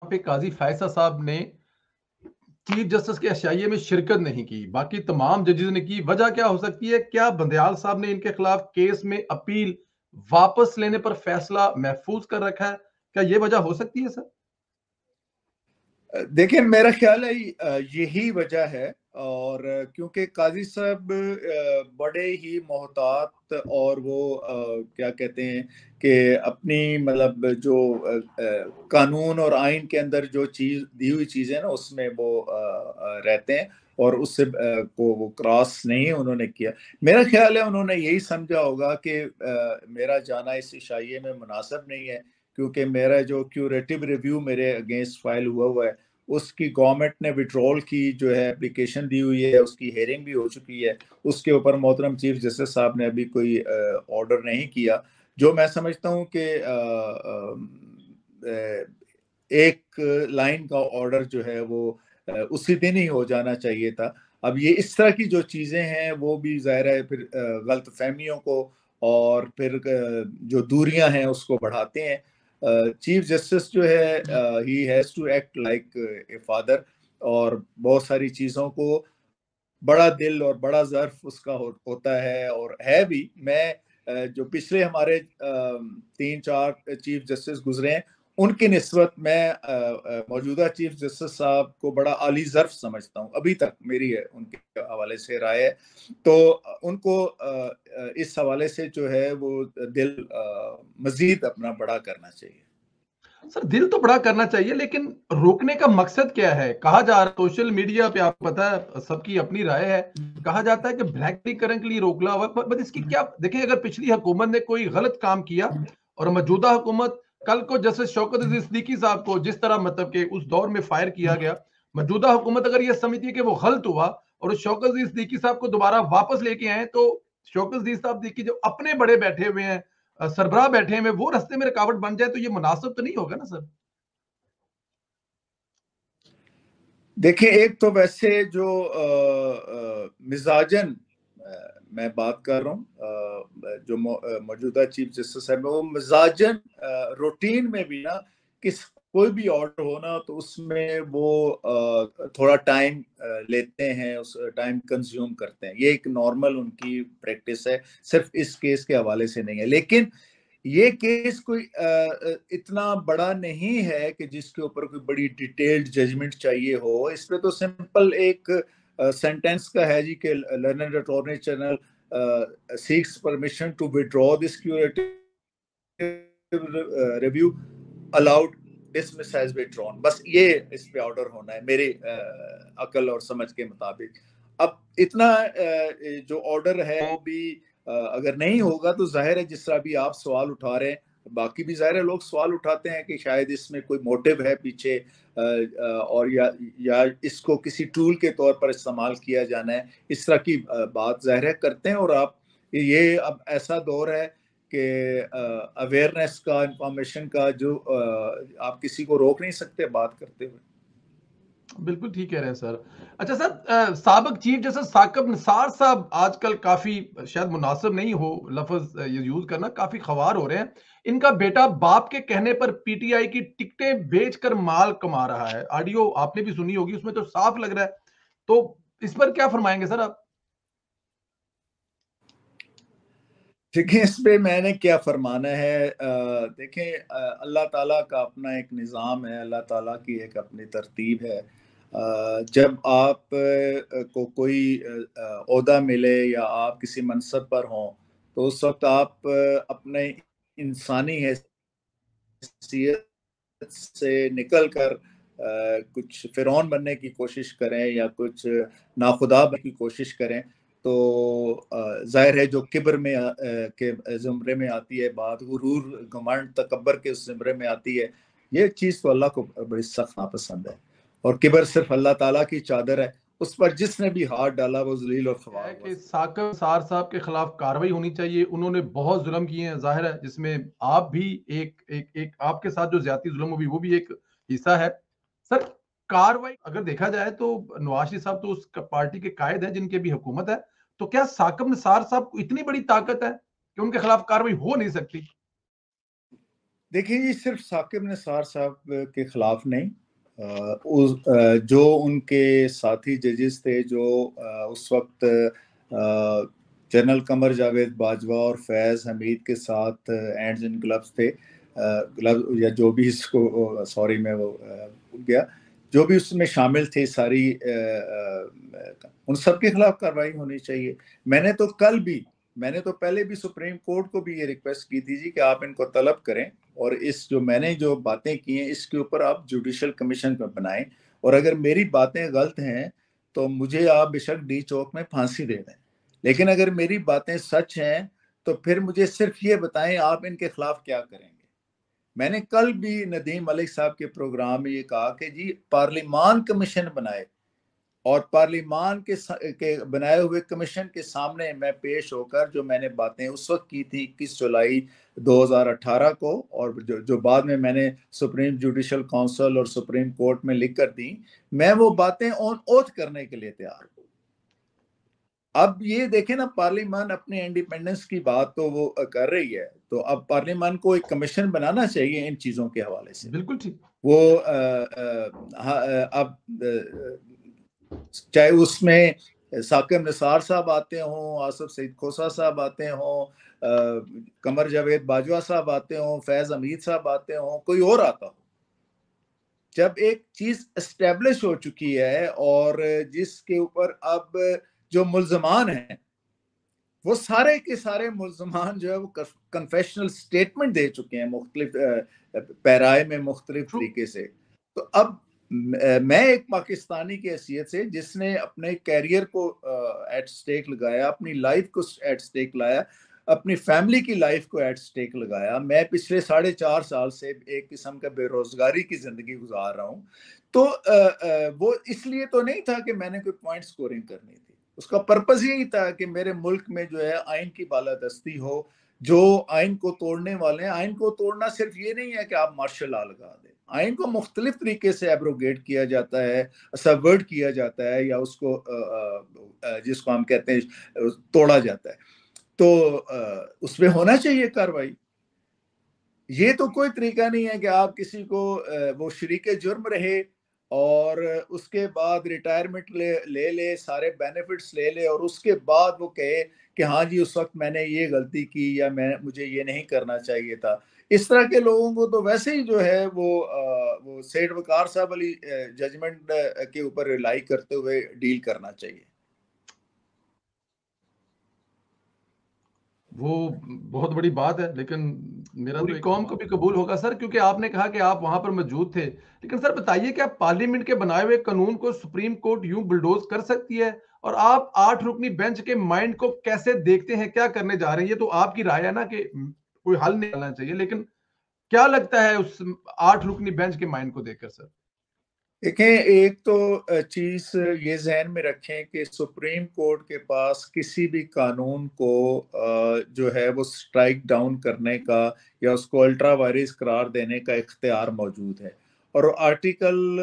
پہ قاضی فیصل صاحب نے چیف جسٹس کے اشائیے میں شرکت نہیں کی، باقی تمام ججز نے کی، وجہ کیا ہو سکتی ہے؟ کیا بندیال صاحب نے ان کے خلاف کیس میں اپیل واپس لینے پر فیصلہ محفوظ کر رکھا ہے؟ کیا یہ وجہ ہو سکتی ہے سر؟ دیکھیں میرا خیال ہے یہی وجہ ہے، اور کیونکہ قاضی صاحب بڑے ہی محتاط اور وہ کیا کہتے ہیں کہ اپنی مطلب جو قانون اور آئین کے اندر جو چیز دی ہوئی چیزیں نا اس میں وہ رہتے ہیں، اور اس سے وہ کراس نہیں انہوں نے کیا۔ میرا خیال ہے انہوں نے یہی سمجھا ہوگا کہ میرا جانا اس عشائیے میں مناسب نہیں ہے، کیونکہ میرا جو کیوریٹو ریویو میرے اگینسٹ فائل ہوا ہے اس کی گورنمنٹ نے وڈرول کی جو ہے اپلیکیشن دی ہوئی ہے، اس کی ہیئرنگ بھی ہو چکی ہے، اس کے اوپر محترم چیف جسٹس صاحب نے ابھی کوئی آرڈر نہیں کیا، جو میں سمجھتا ہوں کہ ایک لائن کا آرڈر جو ہے وہ اسی دن ہی ہو جانا چاہیے تھا۔ اب یہ اس طرح کی جو چیزیں ہیں وہ بھی ظاہر ہے پھر غلط فہمیوں کو اور پھر جو دوریاں ہیں اس کو بڑھاتے ہیں۔ چیف جسٹس جو ہے he has to act like a father, اور بہت ساری چیزوں کو بڑا دل اور بڑا ظرف اس کا ہوتا ہے، اور ہے بھی۔ میں جو پچھلے ہمارے 3-4 چیف جسٹس گزرے ہیں ان کی نسبت میں موجودہ چیف جسٹس صاحب کو بڑا عالی ظرف سمجھتا ہوں، ابھی تک میری ہے ان کے حوالے سے رائے ہے۔ تو ان کو اس حوالے سے جو ہے وہ دل مزید اپنا بڑا کرنا چاہیے۔ سر دل تو بڑا کرنا چاہیے، لیکن روکنے کا مقصد کیا ہے؟ کہا جا رہا سوشل میڈیا پہ، آپ پتا ہے سب کی اپنی رائے ہے، کہا جاتا ہے کہ بلیک کرنے کے لیے روکنا ہوا، بس اس کی کیا دیکھیں، اگر پچھلی حکومت نے کوئی غلط کام کیا اور موجودہ حکومت کل کو جسٹس شوکت عزیز صدیقی صاحب کو جس طرح مطلب کہ اس دور میں فائر کیا گیا، موجودہ حکومت اگر یہ سمجھتی ہے کہ وہ غلط ہوا اور اس شوکت عزیز صدیقی صاحب کو دوبارہ واپس لے کے آئے، تو شوکت عزیز صاحب صدیقی جو اپنے بڑے بیٹھے ہوئے ہیں، سربراہ بیٹھے ہوئے، وہ رستے میں رکاوٹ بن جائے تو یہ مناسب تو نہیں ہوگا نا سر؟ دیکھیں ایک تو ویسے جو مزاجن میں بات کر رہا ہوں، جو موجودہ چیف جسٹس ہے وہ مزاجن روٹین میں بھی نا کوئی بھی آرڈر ہونا تو اس میں وہ تھوڑا ٹائم لیتے ہیں، اس ٹائم کنزیوم کرتے ہیں، یہ ایک نارمل ان کی پریکٹس ہے، صرف اس کیس کے حوالے سے نہیں ہے۔ لیکن یہ کیس کوئی اتنا بڑا نہیں ہے کہ جس کے اوپر کوئی بڑی ڈیٹیلڈ ججمنٹ چاہیے ہو۔ اس پہ تو سمپل ایک سینٹینس کا ہے جی کہ learned attorney general seeks permission to withdraw this curative review allowed dismiss has withdrawn، بس یہ اس پہ آرڈر ہونا ہے میرے عقل اور سمجھ کے مطابق۔ اب اتنا جو آرڈر ہے وہ بھی اگر نہیں ہوگا تو ظاہر ہے جس طرح بھی آپ سوال اٹھا رہے ہیں، باقی بھی ظاہر ہے لوگ سوال اٹھاتے ہیں کہ شاید اس میں کوئی موٹیو ہے پیچھے، اور یا اس کو کسی ٹول کے طور پر استعمال کیا جانا ہے، اس طرح کی بات ظاہر ہے کرتے ہیں۔ اور آپ یہ اب ایسا دور ہے کہ اویئرنیس کا، انفارمیشن کا، جو آپ کسی کو روک نہیں سکتے بات کرتے ہوئے۔ بالکل ٹھیک کہہ رہے ہیں سر۔ اچھا سر، سابق چیف جسٹس ثاقب نثار صاحب آج کل کافی، شاید مناسب نہیں ہو لفظ یوز کرنا، کافی خوار ہو رہے ہیں۔ ان کا بیٹا باپ کے کہنے پر پی ٹی آئی کی ٹکٹیں بیچ کر مال کما رہا ہے، آڈیو آپ نے بھی سنی ہوگی، اس میں تو صاف لگ رہا ہے، تو اس پر کیا فرمائیں گے سر آپ؟ دیکھیں اس پہ میں نے کیا فرمانا ہے، دیکھیں اللہ تعالیٰ کا اپنا ایک نظام ہے، اللہ تعالیٰ کی ایک اپنی ترتیب ہے۔ جب آپ کو کوئی عہدہ ملے یا آپ کسی منصب پر ہوں تو اس وقت آپ اپنے انسانی حیثیت سے نکل کر کچھ فرعون بننے کی کوشش کریں یا کچھ ناخدا بننے کی کوشش کریں تو ظاہر ہے جو کبر میں کے زمرے میں آتی ہے بات، غرور، گھمنڈ، تکبر کے زمرے میں آتی ہے، یہ چیز تو اللہ کو بڑی سخت ناپسند ہے، اور کبر صرف اللہ تعالیٰ کی چادر ہے، اس پر جس نے بھی ہاتھ ڈالا وہ ذلیل اور خوار ہے ہوا۔ کہ ثاقب نثار صاحب کے خلاف کاروائی ہونی چاہیے، انہوں نے بہت ظلم کیے ہیں، ظاہر ہے جس میں آپ بھی ایک آپ کے ساتھ جو زیادتی ظلم ہوئی وہ بھی ایک حصہ ہے۔ سر کاروائی اگر دیکھا جائے تو نواز شریف صاحب تو اس پارٹی کے قائد ہیں جن کے بھی حکومت ہے، تو کیا ثاقب نثار صاحب کو اتنی بڑی طاقت ہے کہ ان کے خلاف کاروائی ہو نہیں سکتی؟ دیکھیں جی، صرف ثاقب نثار صاحب کے خلاف نہیں، جو ان کے ساتھی ججز تھے جو اس وقت جنرل قمر جاوید باجوہ اور فیض حمید کے ساتھ اینڈز ان گلوز تھے، یا جو بھی اس کو سوری میں وہ بھول گیا، جو بھی اس میں شامل تھے ساری، ان سب کے خلاف کارروائی ہونی چاہیے۔ میں نے تو پہلے بھی سپریم کورٹ کو بھی یہ ریکویسٹ کی تھی جی کہ آپ ان کو طلب کریں، اور میں نے جو باتیں کی ہیں اس کے اوپر آپ جوڈیشل کمیشن پہ بنائیں، اور اگر میری باتیں غلط ہیں تو مجھے آپ بے شک ڈی چوک میں پھانسی دے دیں، لیکن اگر میری باتیں سچ ہیں تو پھر مجھے صرف یہ بتائیں آپ ان کے خلاف کیا کریں گے۔ میں نے کل بھی ندیم ملک صاحب کے پروگرام میں یہ کہا کہ جی پارلیمان کمیشن بنائے، اور پارلیمان کے بنائے ہوئے کمیشن کے سامنے میں پیش ہو کر جو میں نے باتیں اس وقت کی تھی 21 جولائی 2018 کو، اور جو بعد میں نے سپریم جوڈیشل کونسل اور سپریم کورٹ میں لکھ کر دی، میں وہ باتیں آن اوتھ کرنے کے لیے تیار ہوں۔ اب یہ دیکھیں نا، پارلیمان اپنے انڈیپینڈنس کی بات تو وہ کر رہی ہے، تو اب پارلیمان کو ایک کمیشن بنانا چاہیے ان چیزوں کے حوالے سے۔ بالکل ٹھیک۔ وہ اب چاہے اس میں ثاقب نثار صاحب آتے ہوں، آصف سعید کھوسہ صاحب آتے ہوں، قمر جاوید باجوہ صاحب آتے ہوں، فیض حمید صاحب آتے ہوں، کوئی اور آتا ہو، جب ایک چیز اسٹیبلش ہو چکی ہے اور جس کے اوپر اب جو ملزمان ہیں وہ سارے کے سارے ملزمان جو ہے وہ کنفیشنل سٹیٹمنٹ دے چکے ہیں مختلف پیرائے میں مختلف طریقے سے، تو اب میں ایک پاکستانی کی حیثیت سے جس نے اپنے کیریئر کو ایٹ سٹیک لگایا، اپنی لائف کو ایٹ سٹیک لایا، اپنی فیملی کی لائف کو ایٹ سٹیک لگایا، میں پچھلے 4.5 سال سے ایک قسم کا بے روزگاری کی زندگی گزار رہا ہوں، تو وہ اس لیے تو نہیں تھا کہ میں نے کوئی پوائنٹ سکورنگ کرنی تھی، اس کا پرپز یہی تھا کہ میرے ملک میں جو ہے آئین کی بالادستی ہو، جو آئین کو توڑنے والے ہیں، آئین کو توڑنا صرف یہ نہیں ہے کہ آپ مارشل لا لگا دیں، آئین کو مختلف طریقے سے ایبروگیٹ کیا جاتا ہے، سبورٹ کیا جاتا ہے، یا اس کو جس کو ہم کہتے ہیں توڑا جاتا ہے، تو اس پہ ہونا چاہیے کاروائی۔ یہ تو کوئی طریقہ نہیں ہے کہ آپ کسی کو وہ شریک جرم رہے اور اس کے بعد ریٹائرمنٹ لے لے، سارے بینیفٹس لے لے، اور اس کے بعد وہ کہے کہ ہاں جی اس وقت میں نے یہ غلطی کی، یا مجھے یہ نہیں کرنا چاہیے تھا۔ اس طرح کے لوگوں کو تو ویسے ہی جو ہے وہ سیٹ وقار صاحب علی ججمنٹ کے اوپر ریلائی کرتے ہوئے ڈیل کرنا چاہیے۔ وہ بہت بڑی بات ہے، لیکن میرا پوری قوم کو بھی قبول ہوگا سر، کیونکہ آپ نے کہا کہ آپ وہاں پر موجود تھے، لیکن سر بتائیے کہ آپ پارلیمنٹ کے بنائے ہوئے قانون کو سپریم کورٹ یوں بلڈوز کر سکتی ہے، اور آپ 8 رکنی بینچ کے مائنڈ کو کیسے دیکھتے ہیں، کیا کرنے جا رہے ہیں؟ یہ تو آپ کی رائے ہے نا کہ کوئی حل نکالنا چاہیے، لیکن کیا لگتا ہے اس 8 رکنی بینچ کے مائنڈ کو دیکھ کر سر؟ دیکھیں، ایک تو چیز یہ ذہن میں رکھیں کہ سپریم کورٹ کے پاس کسی بھی قانون کو جو ہے وہ سٹرائک ڈاؤن کرنے کا یا اس کو الٹرا وائرس قرار دینے کا اختیار موجود ہے، اور آرٹیکل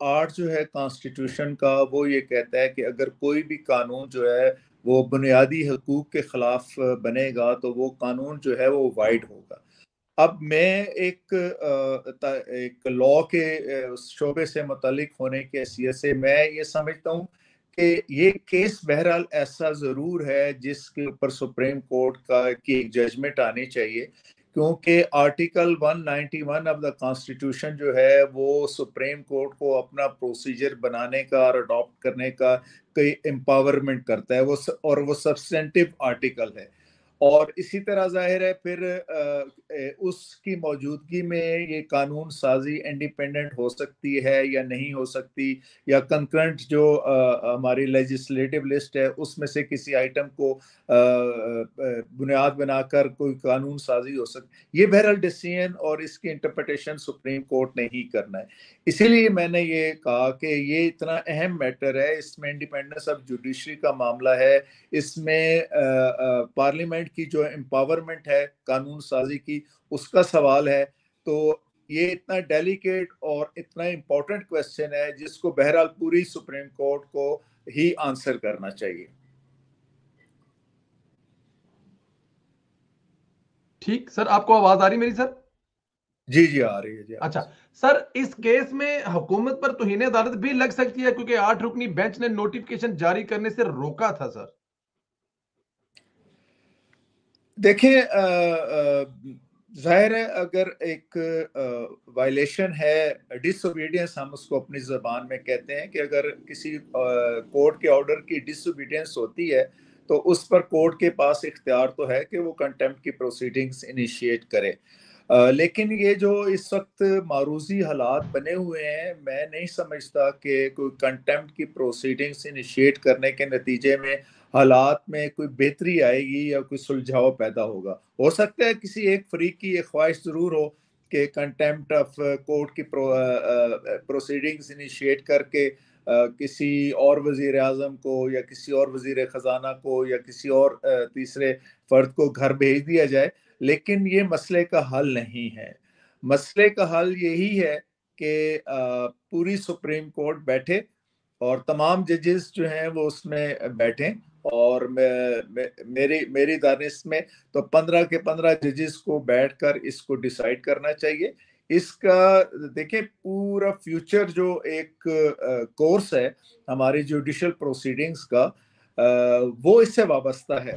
8 جو ہے کانسٹیٹیوشن کا وہ یہ کہتا ہے کہ اگر کوئی بھی قانون جو ہے وہ بنیادی حقوق کے خلاف بنے گا تو وہ قانون جو ہے وہ وائڈ ہوگا۔ اب میں ایک لا کے شعبے سے متعلق ہونے کی حیثیت سے میں یہ سمجھتا ہوں کہ یہ کیس بہرحال ایسا ضرور ہے جس کے اوپر سپریم کورٹ کی ایک ججمنٹ آنی چاہیے، کیونکہ آرٹیکل 191 آف دا کانسٹیٹیوشن جو ہے وہ سپریم کورٹ کو اپنا پروسیجر بنانے کا اور اڈاپٹ کرنے کا کوئی امپاورمنٹ کرتا ہے، اور وہ سبسٹینٹیو آرٹیکل ہے، اور اسی طرح ظاہر ہے پھر اس کی موجودگی میں یہ قانون سازی انڈیپینڈنٹ ہو سکتی ہے یا نہیں ہو سکتی، یا کنکرنٹ جو ہماری لیجسلیٹو لسٹ ہے اس میں سے کسی آئٹم کو بنیاد بنا کر کوئی قانون سازی ہو سکتی، یہ بہرحال ڈیسیژن اور اس کی انٹرپریٹیشن سپریم کورٹ نے ہی کرنا ہے۔ اسی لیے میں نے یہ کہا کہ یہ اتنا اہم میٹر ہے، اس میں انڈیپینڈنس آف جوڈیشری کا معاملہ ہے، اس میں پارلیمنٹ کی جو امپاورمنٹ ہے قانون سازی کی اس کا سوال ہے، تو یہ اتنا ڈیلیکیٹ اور اتنا امپورٹنٹ کویسچن ہے جس کو بہرحال پوری سپریم کورٹ کو ہی آنسر کرنا چاہیے۔ ٹھیک سر، آپ کو آواز آ رہی میری سر؟ جی جی آ رہی ہے جی. اچھا سر، اس کیس میں حکومت پر توہین عدالت بھی لگ سکتی ہے کیونکہ 8 رکنی بینچ نے نوٹیفکیشن جاری کرنے سے روکا تھا سر. دیکھیں ظاہر ہے اگر ایک وائلیشن ہے، ڈس اوبیڈینس ہم اس کو اپنی زبان میں کہتے ہیں، کہ اگر کسی کورٹ کے آرڈر کی ڈس اوبیڈینس ہوتی ہے تو اس پر کورٹ کے پاس اختیار تو ہے کہ وہ کنٹیمپٹ کی پروسیڈنگز انیشیٹ کرے. لیکن یہ جو اس وقت معروضی حالات بنے ہوئے ہیں، میں نہیں سمجھتا کہ کوئی کنٹیمپٹ کی پروسیڈنگز انیشیٹ کرنے کے نتیجے میں حالات میں کوئی بہتری آئے گی یا کوئی سلجھاؤ پیدا ہوگا. ہو سکتا ہے کسی ایک فریق کی یہ خواہش ضرور ہو کہ کنٹیمپٹ آف کورٹ کی پروسیڈنگز انیشیٹ کر کے کسی اور وزیر اعظم کو یا کسی اور وزیر خزانہ کو یا کسی اور تیسرے فرد کو گھر بھیج دیا جائے، لیکن یہ مسئلے کا حل نہیں ہے. مسئلے کا حل یہی ہے کہ پوری سپریم کورٹ بیٹھے اور تمام ججز جو ہیں وہ اس میں بیٹھیں، اور میری دانش میں تو 15 کے 15 ججز کو بیٹھ کر اس کو ڈیسائیڈ کرنا چاہیے. اس کا دیکھیں پورا فیوچر جو ایک کورس ہے ہماری جوڈیشل پروسیڈنگز کا، وہ اس سے وابستہ ہے.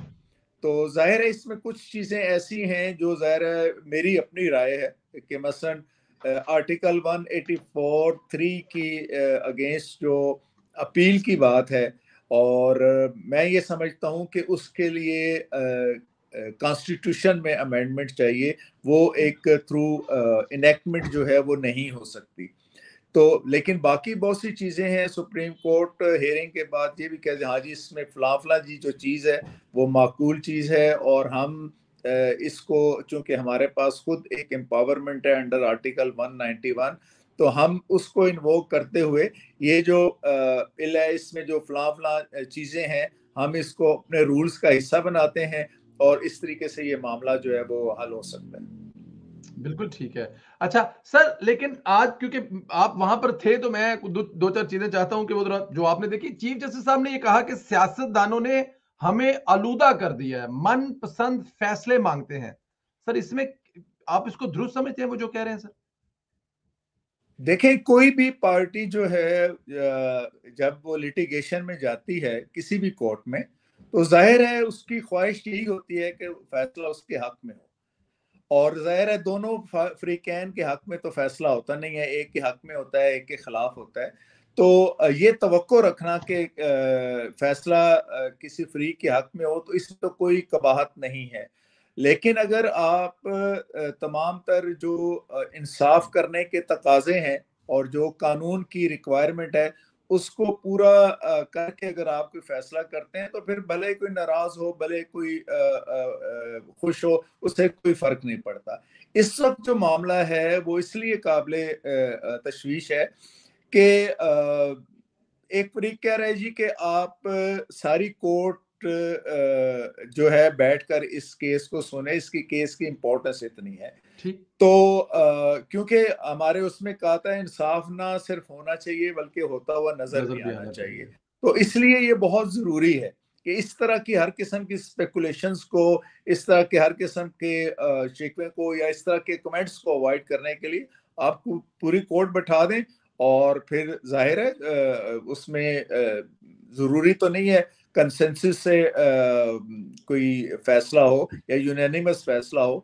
تو ظاہر ہے اس میں کچھ چیزیں ایسی ہیں جو ظاہر ہے میری اپنی رائے ہے کہ مثلا آرٹیکل 184(3) کی اگینسٹ جو اپیل کی بات ہے، اور میں یہ سمجھتا ہوں کہ اس کے لیے کانسٹیٹیوشن میں امینڈمنٹ چاہیے، وہ ایک تھرو انیکٹمنٹ جو ہے وہ نہیں ہو سکتی. تو لیکن باقی بہت سی چیزیں ہیں. سپریم کورٹ ہیئرنگ کے بعد یہ بھی کہتے ہیں ہاں جی اس میں فلاں فلاں جی جو چیز ہے وہ معقول چیز ہے، اور ہم اس کو چونکہ ہمارے پاس خود ایک امپاورمنٹ ہے انڈر آرٹیکل 191، تو ہم اس کو انووک کرتے ہوئے یہ جو بل ہے اس میں جو فلاں فلاں چیزیں ہیں ہم اس کو اپنے رولز کا حصہ بناتے ہیں، اور اس طریقے سے یہ معاملہ جو ہے وہ حل ہو سکتا ہے. بالکل ٹھیک ہے. اچھا سر، لیکن آج کیونکہ آپ وہاں پر تھے تو میں دو چار چیزیں چاہتا ہوں کہ وہ جو آپ نے دیکھی، چیف جسٹس صاحب نے یہ کہا کہ سیاست دانوں نے ہمیں آلودہ کر دیا ہے، من پسند فیصلے مانگتے ہیں. سر اس میں آپ اس کو درست سمجھتے ہیں وہ جو کہہ رہے ہیں سر؟ دیکھیں کوئی بھی پارٹی جو ہے جب وہ لٹیگیشن میں جاتی ہے کسی بھی کورٹ میں، تو ظاہر ہے اس کی خواہش یہی ہوتی ہے کہ فیصلہ اس کے حق میں ہو. اور ظاہر ہے دونوں فریقین کے حق میں تو فیصلہ ہوتا نہیں ہے، ایک کے حق میں ہوتا ہے ایک کے خلاف ہوتا ہے. تو یہ توقع رکھنا کہ فیصلہ کسی فریق کے حق میں ہو تو اس میں تو کوئی قباحت نہیں ہے. لیکن اگر آپ تمام تر جو انصاف کرنے کے تقاضے ہیں اور جو قانون کی ریکوائرمنٹ ہے اس کو پورا کر کے اگر آپ کوئی فیصلہ کرتے ہیں تو پھر بھلے کوئی ناراض ہو بھلے کوئی خوش ہو، اس سے کوئی فرق نہیں پڑتا. اس وقت جو معاملہ ہے وہ اس لیے قابل تشویش ہے کہ ایک فریق کہہ رہے جی کہ آپ ساری کورٹ جو ہے بیٹھ کر اس کیس کو سنیں، اس کی کیس کی امپورٹنس اتنی ہے. تو کیونکہ ہمارے اس میں کہا تھا انصاف نہ صرف ہونا چاہیے بلکہ ہوتا ہوا نظر بھی آنا چاہیے. تو اس لیے یہ بہت ضروری ہے کہ اس طرح کی ہر قسم کی اسپیکولیشنز کو، اس طرح کے ہر قسم کے شکوے کو یا اس طرح کے کمنٹس کو اوائڈ کرنے کے لیے آپ کو پوری کورٹ بٹھا دیں، اور پھر ظاہر ہے اس میں ضروری تو نہیں ہے کنسنسس سے کوئی فیصلہ ہو یا یونینیمس فیصلہ ہو.